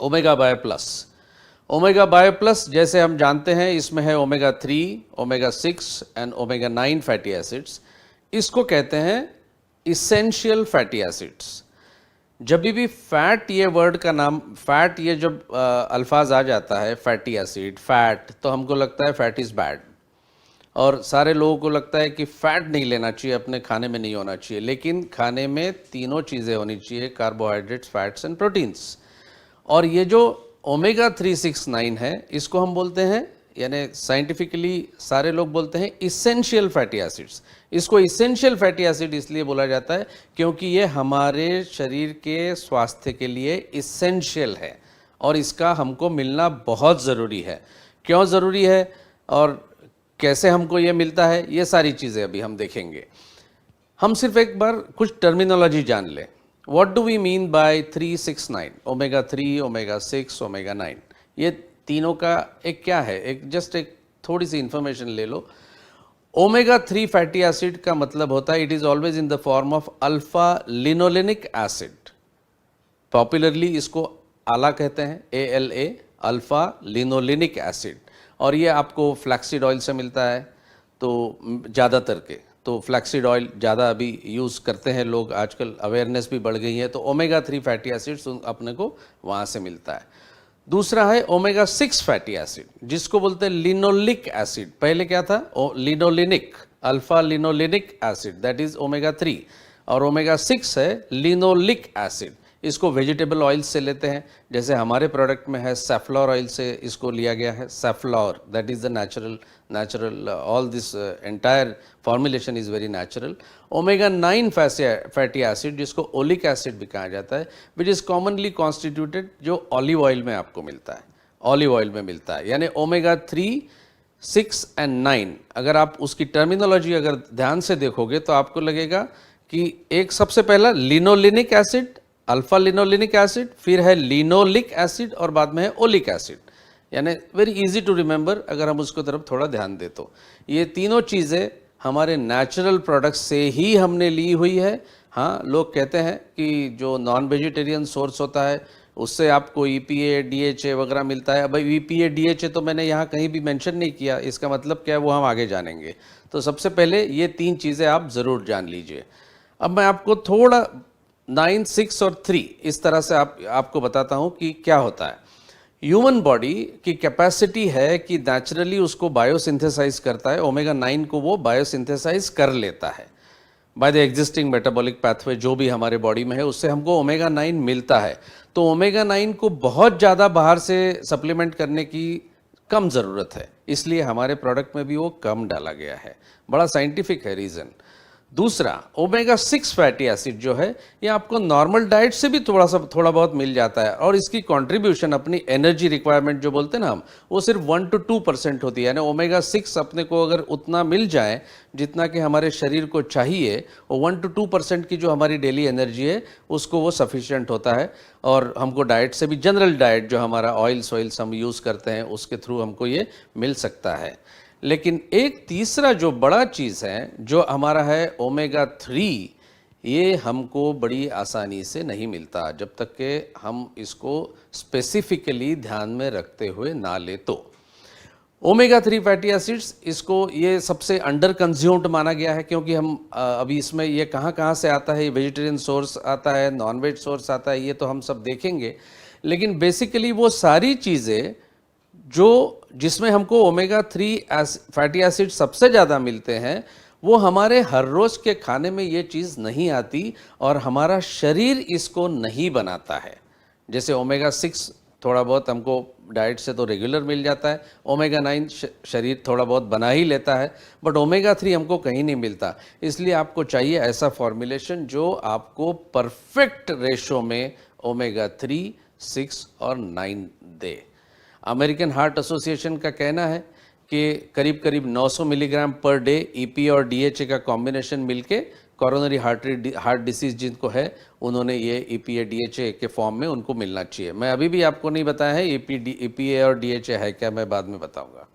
Omega Bio plus. Omega Bio plus जैसे हम जानते हैं इसमें है omega 3, omega 6 and omega 9 fatty acids. इसको कहते हैं इसेंशियल फैटी एसिड्स। जब भी फैट ये वर्ड का नाम, फैट ये जब अल्फाज आ जाता है, फैटी एसिड, फैट, तो हमको लगता है फैट इज़ बैड और सारे लोगों को लगता है कि फैट नहीं लेना चाहिए, अपने खाने में नहीं होना चाहिए। लेकिन खाने में तीनों चीज़ें होनी चाहिए, कार्बोहाइड्रेट्स, फैट्स एंड प्रोटीन्स। और ये जो ओमेगा 369 है इसको हम बोलते हैं, यानी साइंटिफिकली सारे लोग बोलते हैं इसेंशियल फैटी एसिड्स। इसको इसेंशियल फैटी एसिड इसलिए बोला जाता है क्योंकि ये हमारे शरीर के स्वास्थ्य के लिए इसेंशियल है और इसका हमको मिलना बहुत ज़रूरी है। क्यों ज़रूरी है और कैसे हमको ये मिलता है, ये सारी चीज़ें अभी हम देखेंगे। हम सिर्फ एक बार कुछ टर्मिनोलॉजी जान लें। What do we mean by 369, omega 3, omega 6, omega 9? ये तीनों का एक क्या है, एक जस्ट एक थोड़ी सी इंफॉर्मेशन ले लो। ओमेगा 3 फैटी एसिड का मतलब होता है it is always in the form of alpha linolenic acid. Popularly इसको आला कहते हैं, ALA, अल्फा लिनोलेनिक एसिड। और ये आपको फ्लैक्सीड ऑयल से मिलता है, तो ज़्यादातर के तो फ्लैक्सीड ऑयल ज़्यादा अभी यूज़ करते हैं लोग, आजकल अवेयरनेस भी बढ़ गई है, तो ओमेगा 3 फैटी एसिड्स अपने को वहाँ से मिलता है। दूसरा है ओमेगा 6 फैटी एसिड जिसको बोलते हैं लिनोलिक एसिड। पहले क्या था, linolenic, alpha linolenic acid, that is omega 3। और ओमेगा 6 है लिनोलिक एसिड। इसको वेजिटेबल ऑयल से लेते हैं, जैसे हमारे प्रोडक्ट में है सैफ्लॉर ऑयल से इसको लिया गया है, safflower, that is the natural all this entire formulation is very natural. Omega 9 fatty acid जिसको ओलिक एसिड भी कहा जाता है, विच इज़ कॉमनली कॉन्स्टिट्यूटेड, जो ऑलिव ऑयल में आपको मिलता है, ऑलिव ऑयल में मिलता है। यानी ओमेगा 3, 6 एंड 9 अगर आप उसकी टर्मिनोलॉजी अगर ध्यान से देखोगे तो आपको लगेगा कि एक सबसे पहला linolenic acid, alpha linolenic acid, फिर है लिनोलिक एसिड और बाद में है ओलिक एसिड। यानी वेरी इजी टू रिमेंबर अगर हम उसको तरफ थोड़ा ध्यान दें तो। ये तीनों चीज़ें हमारे नेचुरल प्रोडक्ट्स से ही हमने ली हुई है। हाँ, लोग कहते हैं कि जो नॉन वेजिटेरियन सोर्स होता है उससे आपको EPA, DHA वगैरह मिलता है। अब EPA, DHA तो मैंने यहाँ कहीं भी मेंशन नहीं किया, इसका मतलब क्या है वो हम आगे जानेंगे। तो सबसे पहले ये तीन चीज़ें आप ज़रूर जान लीजिए। अब मैं आपको थोड़ा 9, 6 और 3 इस तरह से आपको बताता हूँ कि क्या होता है। ह्यूमन बॉडी की कैपेसिटी है कि नेचुरली उसको बायोसिंथेसाइज करता है, ओमेगा 9 को वो बायोसिंथेसाइज कर लेता है by the existing metabolic pathway जो भी हमारे बॉडी में है, उससे हमको ओमेगा 9 मिलता है। तो ओमेगा 9 को बहुत ज़्यादा बाहर से सप्लीमेंट करने की कम ज़रूरत है, इसलिए हमारे प्रोडक्ट में भी वो कम डाला गया है। बड़ा साइंटिफिक है रीज़न। दूसरा, ओमेगा 6 फैटी एसिड जो है ये आपको नॉर्मल डाइट से भी थोड़ा बहुत मिल जाता है और इसकी कंट्रीब्यूशन अपनी एनर्जी रिक्वायरमेंट जो बोलते हैं ना हम, वो सिर्फ 1 to 2% होती है। यानी ओमेगा 6 अपने को अगर उतना मिल जाए जितना कि हमारे शरीर को चाहिए, वो 1 to 2% की जो हमारी डेली एनर्जी है उसको वो सफिशिएंट होता है। और हमको डाइट से भी, जनरल डाइट जो हमारा ऑयल्स हम यूज़ करते हैं उसके थ्रू हमको ये मिल सकता है। लेकिन एक तीसरा जो बड़ा चीज़ है जो हमारा है ओमेगा 3, ये हमको बड़ी आसानी से नहीं मिलता जब तक कि हम इसको स्पेसिफिकली ध्यान में रखते हुए ना ले तो। ओमेगा 3 फैटी एसिड्स, इसको ये सबसे अंडर कंज्यूम्ड माना गया है क्योंकि हम अभी इसमें ये कहाँ से आता है, ये वेजिटेरियन सोर्स आता है, नॉन वेज सोर्स आता है, ये तो हम सब देखेंगे। लेकिन बेसिकली वो सारी चीज़ें जो जिसमें हमको ओमेगा 3 फैटी एसिड सबसे ज़्यादा मिलते हैं, वो हमारे हर रोज़ के खाने में ये चीज़ नहीं आती और हमारा शरीर इसको नहीं बनाता है। जैसे ओमेगा 6 थोड़ा बहुत हमको डाइट से तो रेगुलर मिल जाता है, ओमेगा 9 शरीर थोड़ा बहुत बना ही लेता है, बट ओमेगा 3 हमको कहीं नहीं मिलता। इसलिए आपको चाहिए ऐसा फॉर्मुलेशन जो आपको परफेक्ट रेशो में ओमेगा 3, 6 और 9 दे। अमेरिकन हार्ट एसोसिएशन का कहना है कि करीब करीब 900 मिलीग्राम पर डे EPA और DHA का कॉम्बिनेशन मिलके कोरोनरी हार्ट डिसीज़ जिनको है उन्होंने ये EPA DHA के फॉर्म में उनको मिलना चाहिए। मैं अभी भी आपको नहीं बताया है EPA और DHA है क्या, मैं बाद में बताऊंगा।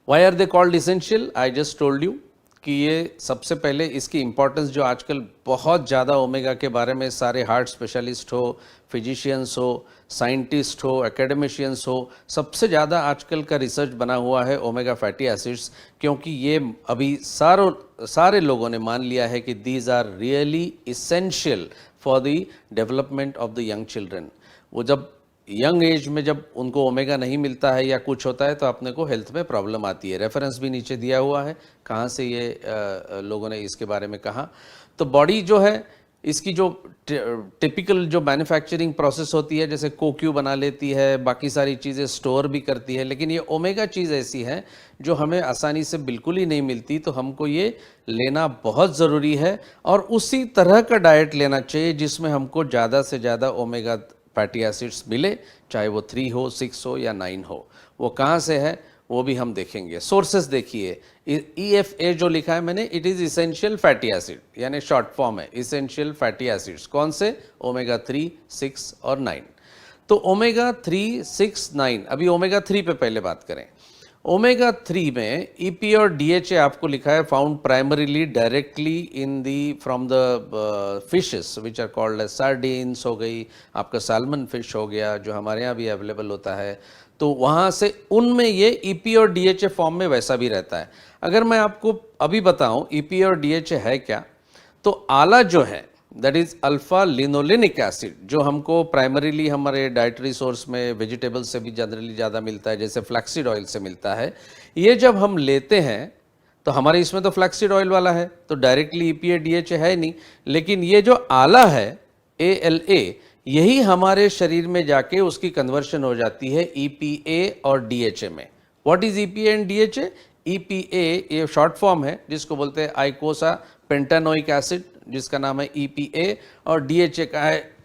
Why are they called essential? I just told you कि ये सबसे पहले इसकी इम्पोर्टेंस जो आजकल बहुत ज़्यादा ओमेगा के बारे में सारे हार्ट स्पेशलिस्ट हो, फिजिशियंस हो, साइंटिस्ट हो, एकेडमिशियंस हो, सबसे ज़्यादा आजकल का रिसर्च बना हुआ है ओमेगा फैटी एसिड्स, क्योंकि ये अभी सारे लोगों ने मान लिया है कि these are really essential for the development of the young children. वो जब यंग एज में जब उनको ओमेगा नहीं मिलता है या कुछ होता है तो अपने को हेल्थ में प्रॉब्लम आती है। रेफरेंस भी नीचे दिया हुआ है कहाँ से ये लोगों ने इसके बारे में कहा। तो बॉडी जो है इसकी जो टिपिकल जो मैन्युफैक्चरिंग प्रोसेस होती है, जैसे कोक्यू बना लेती है, बाकी सारी चीज़ें स्टोर भी करती है, लेकिन ये ओमेगा चीज़ ऐसी है जो हमें आसानी से बिल्कुल ही नहीं मिलती, तो हमको ये लेना बहुत ज़रूरी है और उसी तरह का डाइट लेना चाहिए जिसमें हमको ज़्यादा से ज़्यादा ओमेगा फैटी एसिड्स मिले, चाहे वो 3 हो, 6 हो या 9 हो। वो कहाँ से है वो भी हम देखेंगे। सोर्सेस देखिए, EFA जो लिखा है मैंने, it is essential fatty acid, यानी शॉर्ट फॉर्म है इसेंशियल फैटी एसिड्स। कौन से? ओमेगा 3, 6 और 9। तो ओमेगा 3, 6, 9, अभी ओमेगा 3 पे पहले बात करें। ओमेगा 3 में EPA और DHA आपको लिखा है found primarily directly in the from the fishes which are called as sardines, हो गई आपका सैल्मन फिश हो गया जो हमारे यहाँ भी अवेलेबल होता है, तो वहाँ से उनमें ये EPA और DHA फॉर्म में वैसा भी रहता है। अगर मैं आपको अभी बताऊँ EPA और DHA है क्या, तो आला जो है that is alpha linolenic acid, जो हमको प्राइमरीली हमारे डाइटरी सोर्स में वेजिटेबल्स से भी जनरली ज़्यादा मिलता है, जैसे फ्लैक्सीड ऑयल से मिलता है। ये जब हम लेते हैं तो हमारे इसमें तो फ्लैक्सीड ऑयल वाला है, तो डायरेक्टली EPA DHA है नहीं, लेकिन ये जो आला है ALA, यही हमारे शरीर में जाके उसकी कन्वर्शन हो जाती है EPA और DHA में। What is EPA and DHA? EPA ये शॉर्ट फॉर्म है जिसको बोलते हैं आइकोसा पेंटानोइक एसिड, जिसका नाम है EPA, और DHA का है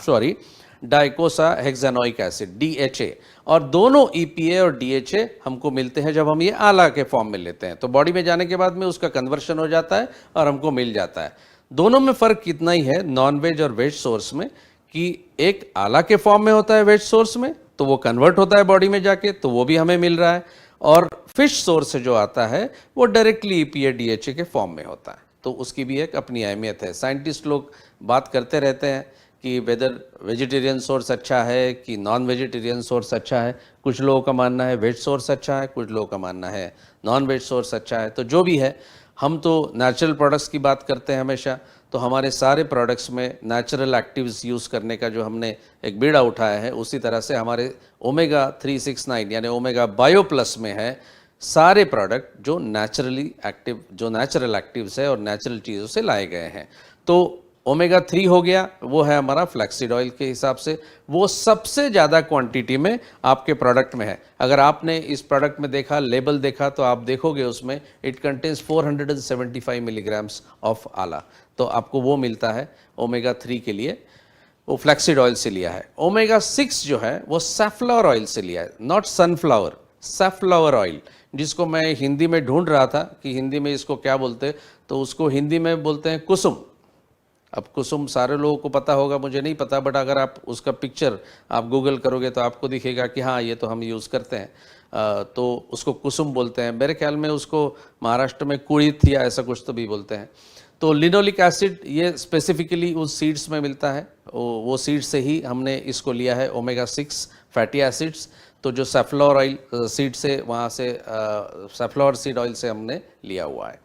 सॉरी डाइकोसा हेक्सानोइक एसिड DHA, और दोनों EPA और DHA हमको मिलते हैं जब हम ये आला के फॉर्म में लेते हैं। तो बॉडी में जाने के बाद में उसका कन्वर्शन हो जाता है और हमको मिल जाता है। दोनों में फ़र्क कितना ही है नॉन वेज और वेज सोर्स में, कि एक आला के फॉर्म में होता है वेज सोर्स में, तो वो कन्वर्ट होता है बॉडी में जाके, तो वो भी हमें मिल रहा है, और फिश सोर्स से जो आता है वो डायरेक्टली EPA DHA के फॉर्म में होता है, तो उसकी भी एक अपनी अहमियत है। साइंटिस्ट लोग बात करते रहते हैं कि वेदर वेजिटेरियन सोर्स अच्छा है कि नॉन वेजिटेरियन सोर्स अच्छा है। कुछ लोगों का मानना है वेज सोर्स अच्छा है, कुछ लोगों का मानना है नॉन वेज सोर्स अच्छा है। तो जो भी है, हम तो नेचुरल प्रोडक्ट्स की बात करते हैं हमेशा, तो हमारे सारे प्रोडक्ट्स में नेचुरल एक्टिव्स यूज़ करने का जो हमने एक बीड़ा उठाया है, उसी तरह से हमारे ओमेगा 3, 6, 9 यानी ओमेगा बायो प्लस में है सारे प्रोडक्ट जो नेचुरली एक्टिव, जो नेचुरल एक्टिव्स है और नेचुरल चीज़ों से लाए गए हैं। तो ओमेगा 3 हो गया, वो है हमारा फ्लैक्सीड ऑयल के हिसाब से, वो सबसे ज़्यादा क्वांटिटी में आपके प्रोडक्ट में है। अगर आपने इस प्रोडक्ट में देखा, लेबल देखा, तो आप देखोगे उसमें इट कंटेन्स 475 मिलीग्राम्स ऑफ आला, तो आपको वो मिलता है ओमेगा 3 के लिए, वो फ्लैक्सीड ऑयल से लिया है। ओमेगा 6 जो है वो सैफ्लावर ऑयल से लिया है, नॉट सनफ्लावर, सैफ्लावर ऑयल, जिसको मैं हिंदी में ढूंढ रहा था कि हिंदी में इसको क्या बोलते, तो उसको हिंदी में बोलते हैं कुसुम। अब कुसुम सारे लोगों को पता होगा, मुझे नहीं पता, बट अगर आप उसका पिक्चर आप गूगल करोगे तो आपको दिखेगा कि हाँ ये तो हम यूज़ करते हैं, तो उसको कुसुम बोलते हैं। मेरे ख्याल में उसको महाराष्ट्र में कुड़ित या ऐसा कुछ तो भी बोलते हैं। तो लिनोलिक एसिड ये स्पेसिफिकली उस सीड्स में मिलता है, वो सीड से ही हमने इसको लिया है ओमेगा 6 फैटी एसिड्स। तो जो सैफ्लावर ऑयल सीड से, वहाँ से सैफ्लावर सीड ऑयल से हमने लिया हुआ है।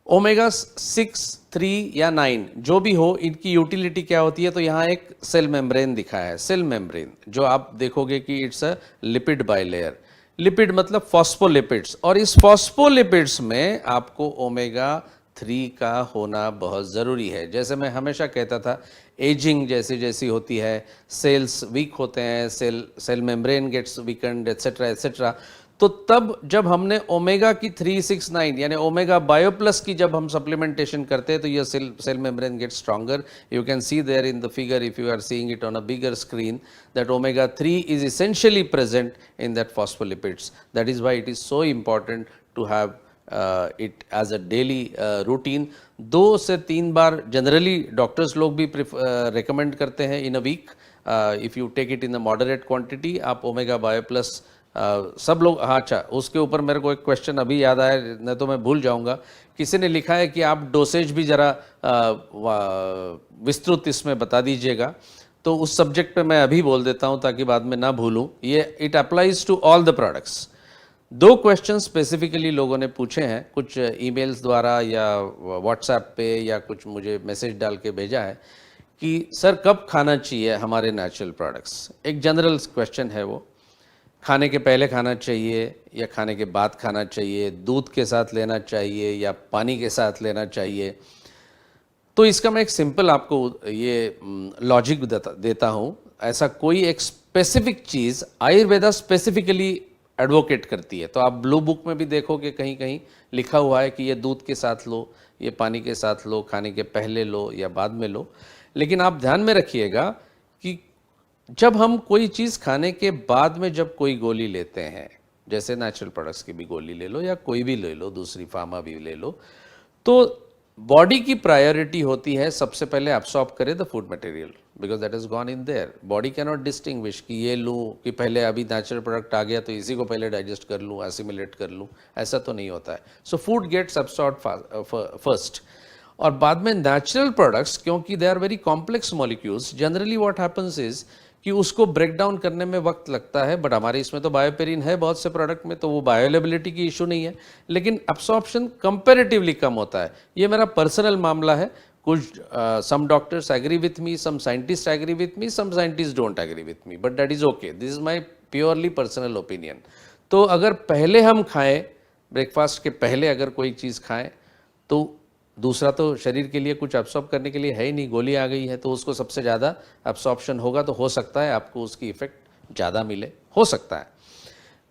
ओमेगा 6, 3 या 9 जो भी हो, इनकी यूटिलिटी क्या होती है, तो यहाँ एक सेल मेम्ब्रेन दिखा है, सेल मेम्ब्रेन, जो आप देखोगे कि it's a lipid bilayer. Lipid मतलब फॉस्फोलिपिड्स, और इस फॉस्फोलिपिड्स में आपको ओमेगा 3 का होना बहुत ज़रूरी है। जैसे मैं हमेशा कहता था, एजिंग जैसी जैसी होती है, सेल्स वीक होते हैं, cell membrane gets weakened etcetera etcetera, तो तब जब हमने ओमेगा की 3, 6, 9 यानी ओमेगा बायो प्लस की जब हम सप्लीमेंटेशन करते हैं, तो ये cell membrane get stronger. You can see there in the figure, if you are seeing it on a bigger screen, that omega 3 is essentially present in that phospholipids. That is why it is so important to have it as a daily routine. 2 से 3 बार generally doctors लोग भी recommend करते हैं in a week. If you take it in a moderate quantity, आप Omega Bio Plus सब लोग, हाँ अच्छा, उसके ऊपर मेरे को एक क्वेश्चन अभी याद आया, नहीं तो मैं भूल जाऊंगा। किसी ने लिखा है कि आप डोसेज भी ज़रा विस्तृत इसमें बता दीजिएगा, तो उस सब्जेक्ट पे मैं अभी बोल देता हूं ताकि बाद में ना भूलूं। ये it applies to all the products. दो क्वेश्चन स्पेसिफिकली लोगों ने पूछे हैं, कुछ ईमेल्स द्वारा या व्हाट्सएप पे या कुछ मुझे मैसेज डाल के भेजा है कि सर कब खाना चाहिए हमारे नेचुरल प्रोडक्ट्स। एक जनरल क्वेश्चन है वो, खाने के पहले खाना चाहिए या खाने के बाद खाना चाहिए, दूध के साथ लेना चाहिए या पानी के साथ लेना चाहिए। तो इसका मैं एक सिंपल आपको ये लॉजिक देता हूँ। ऐसा कोई एक स्पेसिफिक चीज़ आयुर्वेदा स्पेसिफिकली एडवोकेट करती है। तो आप ब्लू बुक में भी देखोगे कहीं कहीं लिखा हुआ है कि ये दूध के साथ लो, ये पानी के साथ लो, खाने के पहले लो या बाद में लो। लेकिन आप ध्यान में रखिएगा कि जब हम कोई चीज़ खाने के बाद में जब कोई गोली लेते हैं, जैसे नेचुरल प्रोडक्ट्स की भी गोली ले लो या कोई भी ले लो, दूसरी फार्मा भी ले लो, तो बॉडी की प्रायोरिटी होती है सबसे पहले एब्सॉर्ब करे the food material, because that is gone in their. Body can not distinguish कि ये लूँ कि पहले अभी नेचुरल प्रोडक्ट आ गया तो इसी को पहले डाइजेस्ट कर लूँ, एसिमिलेट कर लूँ, ऐसा तो नहीं होता है। So food gets absorbed first, और बाद में नेचुरल प्रोडक्ट्स, क्योंकि they are very complex molecules, generally what happens is कि उसको ब्रेक डाउन करने में वक्त लगता है। बट हमारे इसमें तो बायोपेरिन है बहुत से प्रोडक्ट में, तो वो बायोअवेलेबिलिटी की इशू नहीं है, लेकिन अब्सॉर्प्शन कंपैरेटिवली कम होता है। ये मेरा पर्सनल मामला है। कुछ some doctors agree with me, some scientist agree with me, some scientist don't agree with me, but that is okay, this is my purely personal opinion. तो अगर पहले हम खाएं, ब्रेकफास्ट के पहले अगर कोई चीज़ खाएं, तो दूसरा तो शरीर के लिए कुछ एब्सॉर्ब करने के लिए है ही नहीं, गोली आ गई है तो उसको सबसे ज़्यादा एब्सॉर्प्शन होगा, तो हो सकता है आपको उसकी इफेक्ट ज़्यादा मिले, हो सकता है।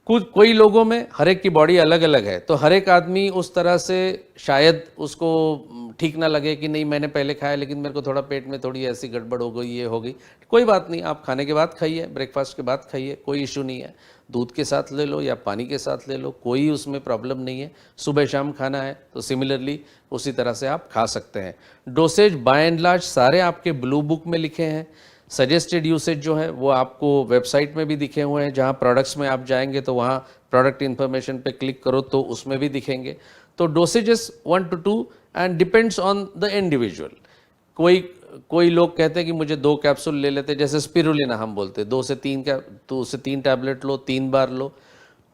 कोई लोगों में, हर एक की बॉडी अलग अलग है, तो हर एक आदमी उस तरह से शायद उसको ठीक ना लगे कि नहीं मैंने पहले खाया लेकिन मेरे को थोड़ा पेट में थोड़ी ऐसी गड़बड़ हो गई, ये हो गई। कोई बात नहीं, आप खाने के बाद खाइए, ब्रेकफास्ट के बाद खाइए, कोई इशू नहीं है। दूध के साथ ले लो या पानी के साथ ले लो, कोई उसमें प्रॉब्लम नहीं है। सुबह शाम खाना है तो सिमिलरली उसी तरह से आप खा सकते हैं। डोसेज बाय एंड लार्ज सारे आपके ब्लू बुक में लिखे हैं। सजेस्टेड यूसेज जो है वो आपको वेबसाइट में भी दिखे हुए हैं, जहाँ प्रोडक्ट्स में आप जाएंगे तो वहाँ प्रोडक्ट इन्फॉर्मेशन पे क्लिक करो तो उसमें भी दिखेंगे। तो डोसेजेस 1 to 2 and depends on the individual. कोई लोग कहते हैं कि मुझे 2 कैप्सूल ले लेते, जैसे स्पिरुलिना हम बोलते हैं, 2 से 3 टैबलेट लो, 3 बार लो।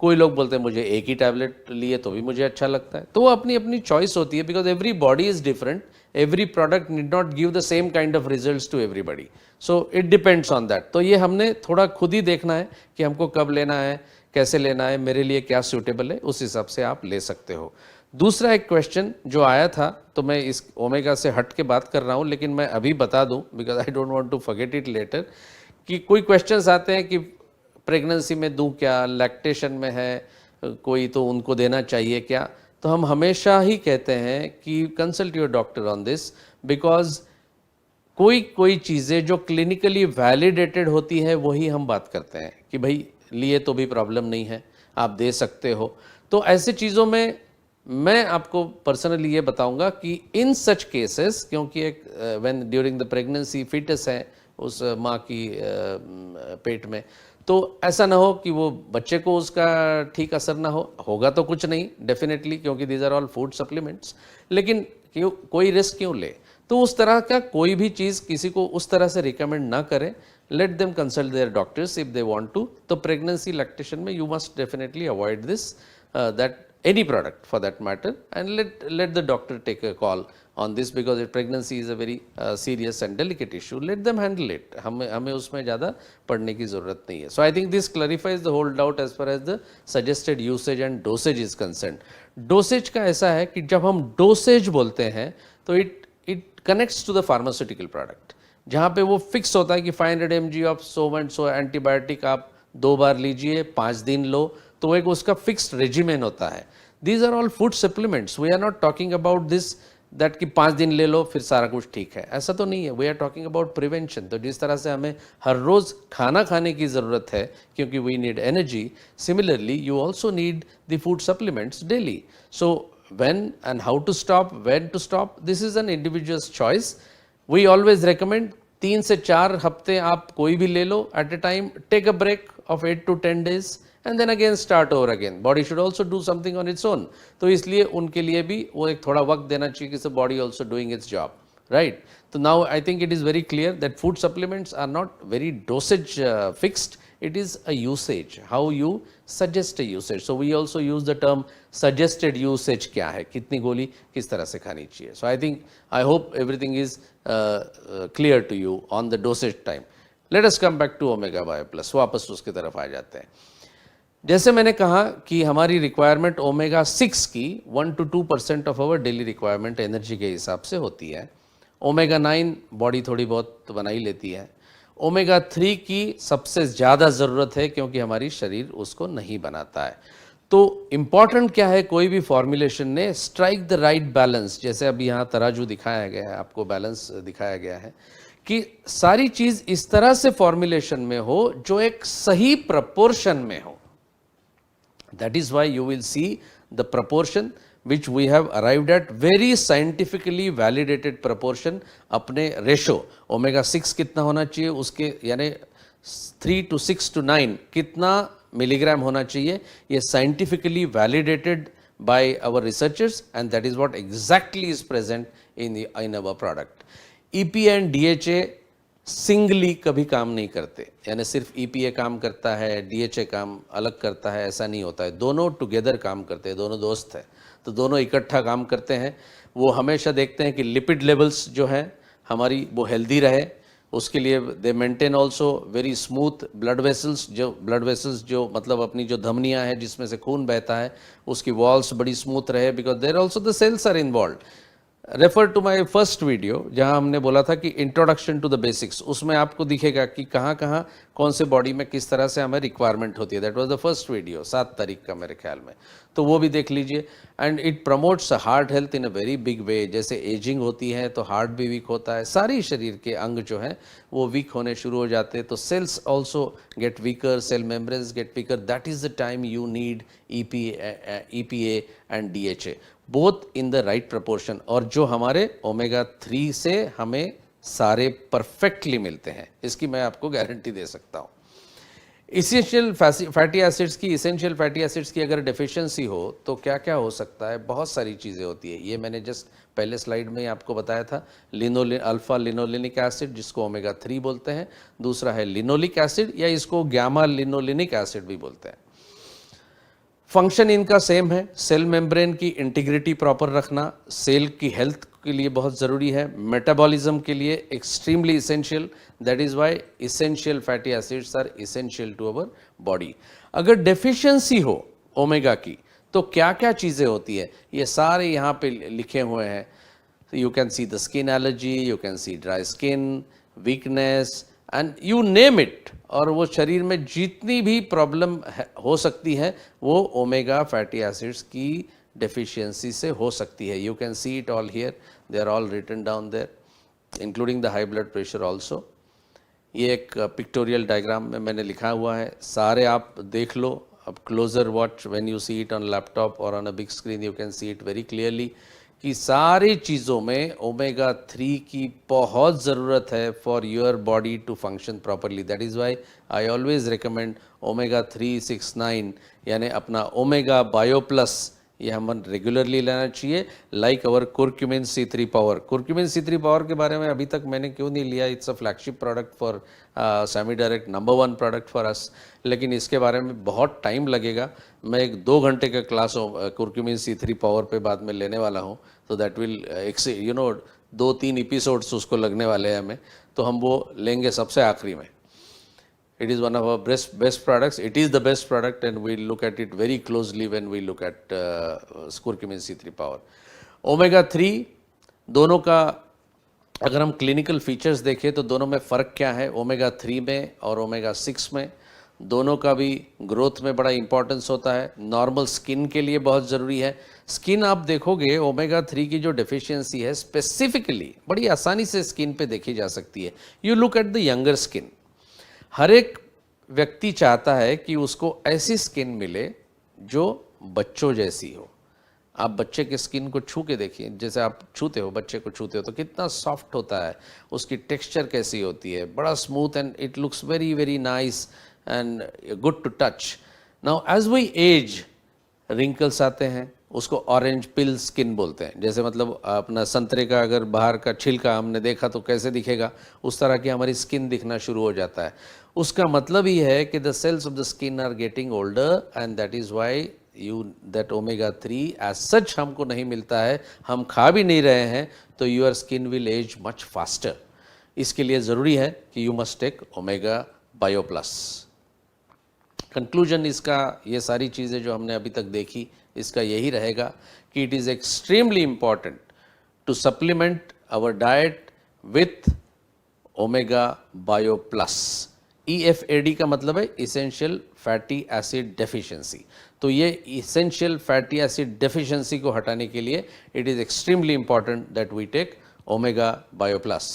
कोई लोग बोलते हैं मुझे एक ही टैबलेट लिए तो भी मुझे अच्छा लगता है। तो वो अपनी अपनी चॉइस होती है, because every body is different, every product need not give the same kind of results to everybody, so it depends on that. तो ये हमने थोड़ा खुद ही देखना है कि हमको कब लेना है, कैसे लेना है, मेरे लिए क्या सूटेबल है, उस हिसाब से आप ले सकते हो। दूसरा एक क्वेश्चन जो आया था, तो मैं इस ओमेगा से हट के बात कर रहा हूँ, लेकिन मैं अभी बता दूँ because I don't want to forget it later, कि कोई क्वेश्चंस आते हैं कि प्रेगनेंसी में दूं क्या, लैक्टेशन में है कोई तो उनको देना चाहिए क्या। तो हम हमेशा ही कहते हैं कि consult your doctor on this, because कोई चीज़ें जो क्लिनिकली वैलिडेटेड होती है वही हम बात करते हैं कि भाई लिए तो भी प्रॉब्लम नहीं है, आप दे सकते हो। तो ऐसे चीज़ों में मैं आपको पर्सनली ये बताऊंगा कि इन सच केसेस, क्योंकि एक when during the pregnancy foetus है उस माँ की पेट में, तो ऐसा ना हो कि वो बच्चे को उसका ठीक असर ना होगा तो कुछ नहीं डेफिनेटली, क्योंकि these are all food supplements. लेकिन क्यों कोई रिस्क क्यों ले, तो उस तरह का कोई भी चीज़ किसी को उस तरह से रिकमेंड ना करें। Let them consult their doctors if they want to. तो प्रेगनेंसी लैक्टेशन में you must definitely avoid this, that any product for that matter, and let the doctor take a call on this, because pregnancy is a very serious and delicate issue. Let them handle it. हमें उसमें ज़्यादा पढ़ने की ज़रूरत नहीं है. So I think this clarifies the whole doubt as far as the suggested usage and dosage is concerned. Dosage का ऐसा है कि जब हम dosage बोलते हैं तो it connects to the pharmaceutical product, जहाँ पे वो फिक्स होता है कि 500 mg of so and so antibiotic आप 2 बार लीजिए, 5 दिन लो, तो एक उसका फिक्स्ड रेजिमेन होता है। These are all food supplements, we are not talking about this that कि 5 दिन ले लो फिर सारा कुछ ठीक है, ऐसा तो नहीं है। We are talking about prevention. तो जिस तरह से हमें हर रोज़ खाना खाने की ज़रूरत है क्योंकि we need energy, similarly you also need the food supplements daily. So when and how to stop, when to stop, this is an individual's choice. We always recommend 3 से 4 हफ्ते आप कोई भी ले लो at a time, take a break of 8 to 10 days and then again start over again. Body should also do something on its own. तो इसलिए उनके लिए भी वो एक थोड़ा वक्त देना चाहिए कि body also doing it's job, right? So now I think it is very clear that food supplements are not very dosage fixed. It is a usage, how you suggest a usage. So we also use the term suggested usage. क्या है, कितनी गोली किस तरह से खानी चाहिए. So I think, I hope everything is clear to you on the dosage time. Let us come back to Omega Bio Plus. वापस उसकी तरफ आ जाते हैं. जैसे मैंने कहा कि हमारी रिक्वायरमेंट ओमेगा 6 की 1 to 2% of our daily requirement energy के हिसाब से होती है. ओमेगा 9 बॉडी थोड़ी बहुत बना ही लेती है. ओमेगा 3 की सबसे ज़्यादा ज़रूरत है क्योंकि हमारी शरीर उसको नहीं बनाता है. तो इम्पॉर्टेंट क्या है, कोई भी फॉर्मुलेशन ने स्ट्राइक द राइट बैलेंस. जैसे अभी यहाँ तराजू दिखाया गया है, आपको बैलेंस दिखाया गया है कि सारी चीज़ इस तरह से फॉर्मुलेशन में हो जो एक सही प्रपोर्शन में हो. That is why you will see the proportion which we have arrived at, very scientifically validated proportion अपने रेशो. ओमेगा 6 कितना होना चाहिए उसके, यानी 3 to 6 to 9 कितना मिलीग्राम होना चाहिए, ये scientifically validated by our researchers, and that is what exactly is present in our product. EPA and DHA singly कभी काम नहीं करते, यानी सिर्फ EPA काम करता है, DHA काम अलग करता है, ऐसा नहीं होता है. दोनों टुगेदर काम करते हैं, दोनों दोस्त हैं, तो दोनों इकट्ठा काम करते हैं. वो हमेशा देखते हैं कि लिपिड लेवल्स जो है हमारी वो हेल्दी रहे. उसके लिए दे maintain also very smooth blood vessels जो मतलब अपनी जो धमनियाँ हैं जिसमें से खून बहता है उसकी वॉल्स बड़ी स्मूथ रहे, because there also the cells are involve. Refer to my first video जहां हमने बोला था कि इंट्रोडक्शन टू द बेसिक्स, उसमें आपको दिखेगा कि कहाँ कहाँ कौन से बॉडी में किस तरह से हमें रिक्वायरमेंट होती है. That was the first video, 7 तारीख का मेरे ख्याल में, तो वो भी देख लीजिए. And it promotes heart health in a very big way. जैसे एजिंग होती है तो हार्ट भी वीक होता है, सारी शरीर के अंग जो हैं वो वीक होने शुरू हो जाते हैं. तो cells also get weaker, cell membranes get weaker. That is the time you need EPA and DHA both in the right proportion. और जो हमारे ओमेगा 3 से हमें सारे परफेक्टली मिलते हैं, इसकी मैं आपको गारंटी दे सकता हूँ. इसेंशियल फैटी एसिड्स की अगर डेफिशिएंसी हो तो क्या क्या हो सकता है, बहुत सारी चीज़ें होती है. ये मैंने जस्ट पहले स्लाइड में ही आपको बताया था. अल्फा लिनोलेनिक एसिड जिसको ओमेगा 3 बोलते हैं, दूसरा है लिनोलिक एसिड या इसको गामा लिनोलेनिक एसिड भी बोलते हैं. फंक्शन इनका सेम है. सेल मेम्ब्रेन की इंटीग्रिटी प्रॉपर रखना सेल की हेल्थ के लिए बहुत ज़रूरी है, मेटाबॉलिज्म के लिए extremely essential. That is why essential fatty acids are essential to our body. अगर डेफिशिएंसी हो ओमेगा की तो क्या क्या चीज़ें होती है, ये सारे यहाँ पे लिखे हुए हैं. You can see the skin allergy, you can C dry skin, weakness and you name it. और वो शरीर में जितनी भी प्रॉब्लम हो सकती है वो ओमेगा फैटी एसिड्स की डेफिशिएंसी से हो सकती है. You can see it all here, they are all written down there, including the high blood pressure also. ये एक पिक्टोरियल डायग्राम में मैंने लिखा हुआ है, सारे आप देख लो. अब closer watch when you see it on laptop और on a big screen you can see it very clearly कि सारी चीज़ों में ओमेगा 3 की बहुत ज़रूरत है for your body to function properly. That is why I always recommend omega 3, 6, 9 यानी अपना ओमेगा बायो प्लस, ये हमें रेगुलरली लेना चाहिए. Like our कुरक्यूमिन C3 power. कुरक्यूमिन C3 power के बारे में अभी तक मैंने क्यों नहीं लिया, it's a flagship product for semi direct, number 1 product for us. लेकिन इसके बारे में बहुत टाइम लगेगा. मैं एक 2 घंटे का क्लास कुरक्यूमिन C3 पावर पे बाद में लेने वाला हूँ. तो दैट विल 2-3 एपिसोड्स उसको लगने वाले हैं हमें, तो हम वो लेंगे सबसे आखिरी में. It is one of our best products. It is the best product and we look at it very closely when we look at curcumin C3 power. Omega 3 दोनों का अगर हम क्लिनिकल फीचर्स देखें तो दोनों में फ़र्क क्या है, ओमेगा 3 में और ओमेगा 6 में. दोनों का भी ग्रोथ में बड़ा इंपॉर्टेंस होता है. नॉर्मल स्किन के लिए बहुत ज़रूरी है. स्किन आप देखोगे ओमेगा 3 की जो डेफिशिएंसी है स्पेसिफिकली बड़ी आसानी से स्किन पे देखी जा सकती है. You look at the younger skin. हर एक व्यक्ति चाहता है कि उसको ऐसी स्किन मिले जो बच्चों जैसी हो. आप बच्चे के स्किन को छू के देखिए, जैसे आप छूते हो, बच्चे को छूते हो तो कितना सॉफ्ट होता है, उसकी टेक्सचर कैसी होती है, बड़ा smooth and it looks very very nice and good to touch. Now as we age wrinkles आते हैं, उसको ऑरेंज पिल स्किन बोलते हैं। जैसे मतलब अपना संतरे का अगर बाहर का छिलका हमने देखा तो कैसे दिखेगा, उस तरह की हमारी स्किन दिखना शुरू हो जाता है। उसका मतलब ही है कि the cells of the skin are getting older and that is why that omega 3 as such हमको नहीं मिलता है, हम खा भी नहीं रहे हैं, तो your skin will age much faster. इसके लिए ज़रूरी है कि you must take Omega Bio Plus. Conclusion इसका, ये सारी चीज़ें जो हमने अभी तक देखी, इसका यही रहेगा कि it is extremely important to supplement our diet with Omega Bio Plus. EFAD का मतलब है इसेंशियल फैटी एसिड डेफिशिएंसी। तो ये इसेंशियल फैटी एसिड डेफिशिएंसी को हटाने के लिए it is extremely important that we take Omega Bio Plus.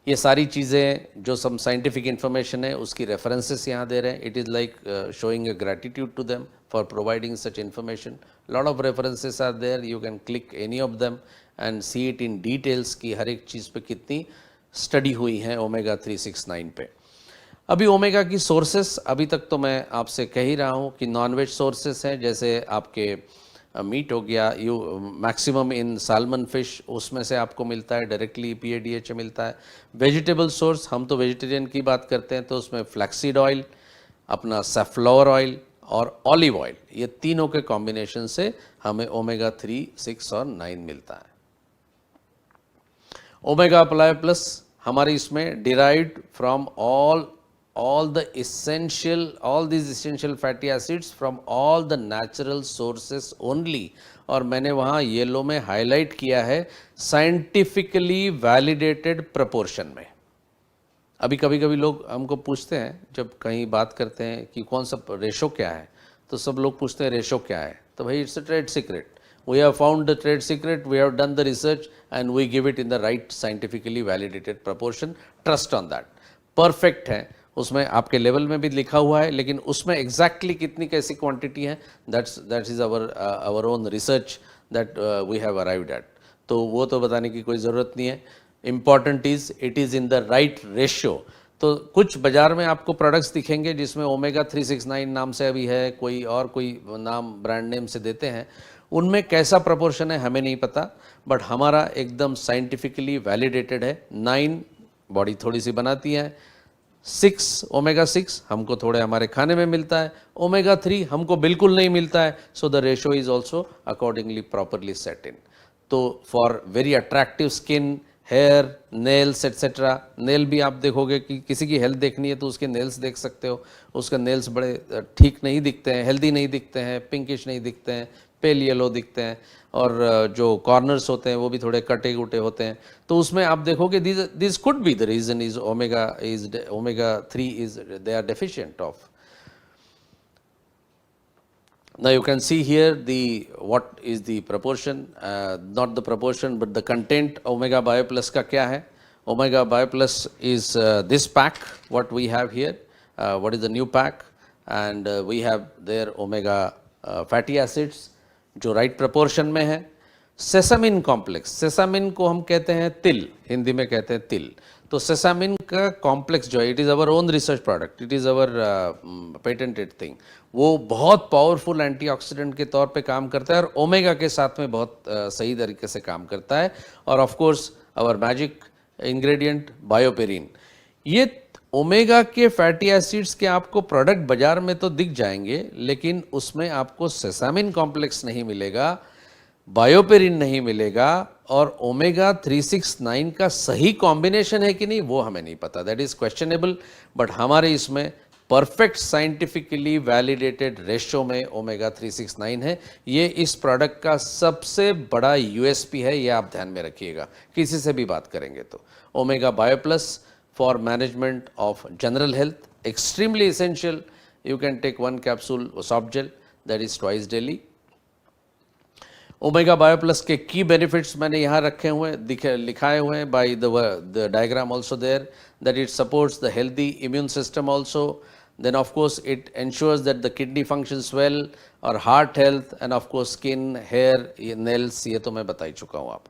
ये सारी चीज़ें जो सम साइंटिफिक इन्फॉर्मेशन है उसकी रेफरेंसेस यहाँ दे रहे हैं। It is like showing a gratitude to them for providing such information. Lot of references are there, you can click any of them and see it in details कि हर एक चीज़ पे कितनी स्टडी हुई है ओमेगा 369 पे। अभी ओमेगा की सोर्सेस, अभी तक तो मैं आपसे कह ही रहा हूँ कि नॉनवेज सोर्सेस हैं, जैसे आपके मीट हो गया, you maximum in salmon fish, उसमें से आपको मिलता है डायरेक्टली, EPA DHA मिलता है। वेजिटेबल सोर्स, हम तो वेजिटेरियन की बात करते हैं, तो उसमें फ्लैक्सीड ऑयल, अपना सैफ्लावर ऑयल और ऑलिव ऑयल, ये तीनों के कॉम्बिनेशन से हमें ओमेगा 3, 6 और 9 मिलता है। ओमेगा प्लस हमारे इसमें derived from all these essential fatty acids from all the natural sources only, और मैंने वहाँ येलो में हाईलाइट किया है साइंटिफिकली वैलिडेटेड प्रपोर्शन में। अभी कभी कभी लोग हमको पूछते हैं, जब कहीं बात करते हैं कि कौन सा रेशो क्या है, तो सब लोग पूछते हैं रेशो क्या है, तो भाई it's a trade secret. We have found the trade secret, we have done the research and we give it in the right scientifically validated proportion. Trust on that. Perfect है, उसमें आपके लेवल में भी लिखा हुआ है, लेकिन उसमें एग्जैक्टली कितनी कैसी क्वांटिटी है, that is our own research that we have arrived at. तो वो तो बताने की कोई ज़रूरत नहीं है। Important is it is in the right ratio. तो कुछ बाज़ार में आपको प्रोडक्ट्स दिखेंगे जिसमें ओमेगा 369 नाम से अभी है, कोई और कोई नाम ब्रांड नेम से देते हैं, उनमें कैसा प्रपोर्शन है हमें नहीं पता, बट हमारा एकदम साइंटिफिकली वैलिडेटेड है। 9 बॉडी थोड़ी सी बनाती है, 6 ओमेगा 6 हमको थोड़े हमारे खाने में मिलता है, ओमेगा 3 हमको बिल्कुल नहीं मिलता है, so the ratio is also accordingly properly set in. तो for very attractive skin, hair, nails etcetera, nail भी आप देखोगे कि किसी की हेल्थ देखनी है तो उसके नेल्स देख सकते हो, उसके नेल्स बड़े ठीक नहीं दिखते हैं, हेल्दी नहीं दिखते हैं, पिंकिश नहीं दिखते हैं, पेल येलो दिखते हैं, और जो कॉर्नर्स होते हैं वो भी थोड़े कटे कुटे होते हैं। तो उसमें आप देखोगे this could be the reason is omega 3 is they are deficient of. Now you can see here what is the proportion, not the proportion but the content omega bio plus का क्या है। Omega bio plus is this pack what we have here, what is the new pack, and we have there omega fatty acids जो right proportion में है। Sesamin complex, sesamin को हम कहते हैं तिल, हिंदी में कहते हैं तिल। तो सेसामिन का कॉम्प्लेक्स जो है, it is our own research product, it is our patented thing. वो बहुत पावरफुल एंटीऑक्सीडेंट के तौर पे काम करता है और ओमेगा के साथ में बहुत सही तरीके से काम करता है। और of course our magic ingredient BioPerine. ये ओमेगा के फैटी एसिड्स के आपको प्रोडक्ट बाजार में तो दिख जाएंगे, लेकिन उसमें आपको सेसामिन कॉम्प्लेक्स नहीं मिलेगा, बायोपेरिन नहीं मिलेगा, और ओमेगा 369 का सही कॉम्बिनेशन है कि नहीं वो हमें नहीं पता, दैट इज क्वेश्चनेबल। बट हमारे इसमें परफेक्ट साइंटिफिकली वैलिडेटेड रेशो में ओमेगा 369 है। ये इस प्रोडक्ट का सबसे बड़ा यूएसपी है, ये आप ध्यान में रखिएगा किसी से भी बात करेंगे तो। Omega Bio plus for management of general health, extremely essential. You can take 1 capsule soft gel, that is twice daily. Omega Bio plus के की बेनिफिट्स मैंने यहाँ रखे हुए लिखाए हुए हैं by the diagram also there, that it supports the healthy immune system also, then of course it ensures that the kidney functions well, or heart health, and of course skin, hair, nails, ये तो मैं बता ही चुका हूँ आपको।